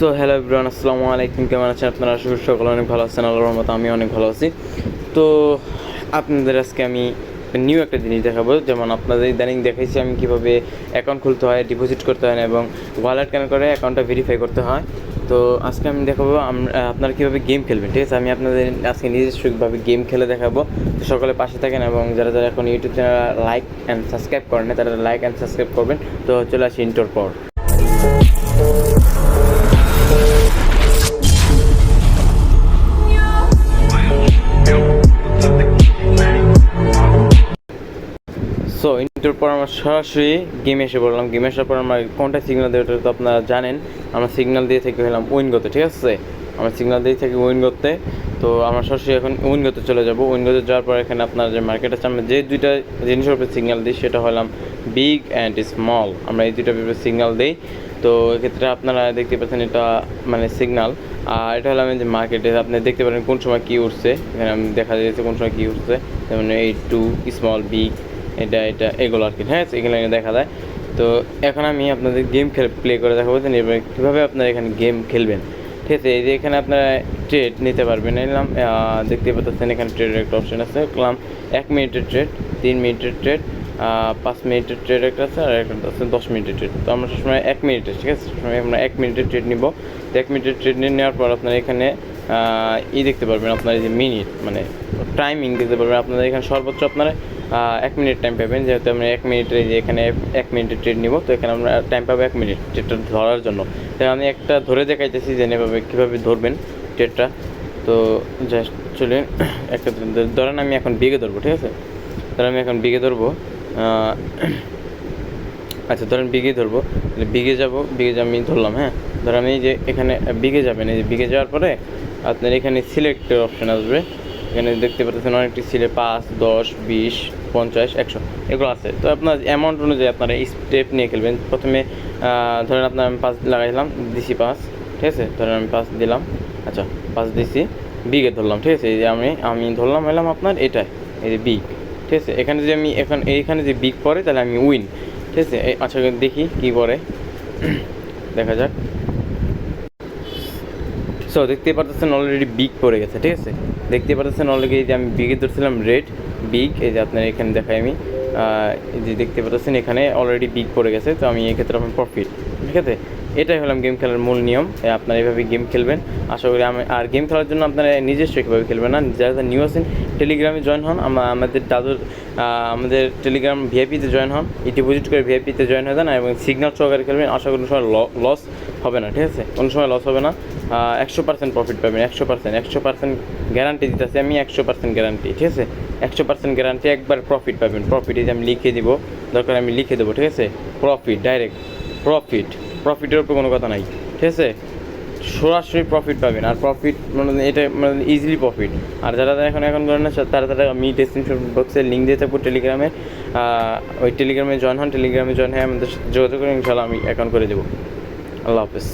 So hello everyone, আসসালামু আলাইকুম। কেমন আছেন আপনারা? আশা করি সকলে অনেক ভালো আছেন। আল্লাহর রহমতে আমি অনেক ভালো আছি। তো আপনাদের আজকে আমি নিউ একটা জিনিস দেখাবো। যেমন আপনাদের ইদানিং দেখাইছি আমি কীভাবে অ্যাকাউন্ট খুলতে হয়, ডিপোজিট করতে হয় না এবং ওয়ালেট কেন করে অ্যাকাউন্টটা ভেরিফাই করতে হয়। তো আজকে আমি দেখাবো আপনারা কীভাবে গেম খেলবেন। ঠিক আছে, আমি আপনাদের আজকে নিজস্বভাবে গেম খেলে দেখাবো। তো সকলে পাশে থাকেন এবং যারা যারা এখন YouTube channel like and subscribe করেন না তারা লাইক অ্যান্ড সাবস্ক্রাইব করবেন। তো চলে আসি ইন্টোর পর। সো ইন্টার পর আমরা সরাসরি গেমে এসে পড়লাম। গেমে আসার পর আমরা কোনটা সিগন্যাল দেবো ওটা তো আপনারা জানেন। আমরা সিগন্যাল দিয়ে থেকে হলাম উইনগোতে। ঠিক আছে, আমরা সিগন্যাল দিয়ে থাকি উইনগোতে। তো আমরা সরাসরি এখন উইনগোতে চলে যাব। উইনগোতে যাওয়ার পর এখানে আপনার যে মার্কেট আছে, আমরা যে দুইটা জিনিসের উপরে সিগন্যাল দিই সেটা হলাম বিগ অ্যান্ড স্মল। আমরা এই দুইটার উপরে সিগন্যাল দিই। তো এক্ষেত্রে আপনারা দেখতে পাচ্ছেন এটা মানে সিগন্যাল। আর এটা হলাম যে মার্কেটে আপনি দেখতে পারেন কোন সময় কী উঠছে। এখানে আমি দেখা যাচ্ছে কোন সময় কী উঠছে, যেমন এই টু স্মল বিগ এটা এগুলো আর কি। হ্যাঁ, এগুলো দেখা যায়। তো এখন আমি আপনাদের গেম প্লে করে দেখাবো যে এবার কীভাবে আপনারা এখানে গেম খেলবেন। ঠিক আছে, এই যে এখানে আপনারা ট্রেড নিতে পারবেন। এলাম দেখতে পাচ্ছেন এখানে ট্রেডের একটা অপশান আছে। করলাম 1 মিনিটের ট্রেড, 3 মিনিটের ট্রেড, 5 মিনিটের ট্রেড একটা আছে, আর একটা আছে 10 মিনিটের ট্রেড। তো আমরা সবসময় 1 মিনিটের, ঠিক আছে, সবসময় আমরা 1 মিনিটের ট্রেড নিব। তো 1 মিনিটের ট্রেড নেওয়ার পর আপনারা এখানে দেখতে পারবেন আপনার এই যে মিনিট মানে টাইমিং দিতে পারবেন। আপনারা এখানে সর্বোচ্চ আপনারা 1 মিনিট টাইম পাবেন। যেহেতু আমরা 1 মিনিটের যে এখানে 1 মিনিটের ট্রেড নিব, তো এখানে আমরা টাইম পাবো 1 মিনিট ট্রেডটা ধরার জন্য। তাই আমি একটা ধরে দেখাইতেছি যে এভাবে কীভাবে ধরবেন ট্রেডটা। তো জাস্ট চলুন একটা ধরেন আমি এখন বিগে ধরবো। ঠিক আছে, ধরেন আমি এখন বিগে ধরবো। আচ্ছা, ধরেন বিগে ধরবো, বিগে যাবো, বিগে আমি ধরলাম। হ্যাঁ, ধরেন আমি যে এখানে বিগে যাবেন, এই যে বিগে যাওয়ার পরে আপনার এখানে সিলেক্টের অপশান আসবে। এখানে দেখতে পাচ্ছেন অনেকটি সিলেক্ট 5, 10, 20, 50, 100 এগুলো আছে। তো আপনার অ্যামাউন্ট অনুযায়ী আপনারা স্টেপ নিয়ে খেলবেন। প্রথমে ধরেন আপনার আমি 5 লাগাইলাম, দিছি 5। ঠিক আছে, ধরেন আমি 5 দিলাম। আচ্ছা, 5 দিছি, বিগে ধরলাম। ঠিক আছে, এই যে আমি ধরলাম এলাম আপনার এটাই, এই যে বিগ। ঠিক আছে, এখানে যে আমি এইখানে যে বিগ পড়ে তাহলে আমি উইন। ঠিক আছে, আচ্ছা দেখি কী পড়ে, দেখা যাক। সো দেখতে পাচ্ছেন অলরেডি বিগ পড়ে গেছে। ঠিক আছে, দেখতে পাচ্ছেন অলরেডি এই যে আমি বিগে ধরছিলাম রেড, বিগ, এই যে আপনার এখানে দেখাই আমি এই যে দেখতে পাচ্ছেন এখানে অলরেডি বিগ পড়ে গেছে। তো আমি এক্ষেত্রে আমার প্রফিট। ঠিক আছে, এটাই হলাম গেম খেলার মূল নিয়ম। আপনারা এইভাবে গেম খেলবেন। আশা করি আর গেম খেলার জন্য আপনারা নিজস্ব কীভাবে খেলবেন না, যারা নিউ আছেন টেলিগ্রামে জয়েন হন। আমাদের আমাদের টেলিগ্রাম ভিআইপিতে জয়েন হন, ডিপোজিট করে ভিআইপিতে জয়েন হয়ে যান এবং সিগন্যাল সহকারে খেলবেন। আশা করি কোনো সময় লস হবে না। ঠিক আছে, কোনো সময় লস হবে না। 100% প্রফিট পাবেন। 100% গ্যারান্টি দিতেছি আমি, 100% গ্যারান্টি। ঠিক আছে, 100% গ্যারান্টি, একবার প্রফিট পাবেন। প্রফিট এই যে আমি লিখে দিব, দরকার আমি লিখে দেবো। ঠিক আছে, প্রফিট, ডাইরেক্ট প্রফিটের উপর কোনো কথা নাই। ঠিক আছে, সরাসরি প্রফিট পাবেন। আর প্রফিট মানে এটা মানে ইজিলি প্রফিট। আর যারা এখন করেন না তারা আমি ডেসক্রিপশন বক্সে লিঙ্ক দিয়ে থাকবো টেলিগ্রামে। ওই টেলিগ্রামে জয়েন হন। টেলিগ্রামে জয়েন হয়ে আমাদের সাথে যোগাযোগ করে ইনশাআল্লাহ আমি অ্যাকাউন্ট করে দেবো। আল্লাহ হাফেজ।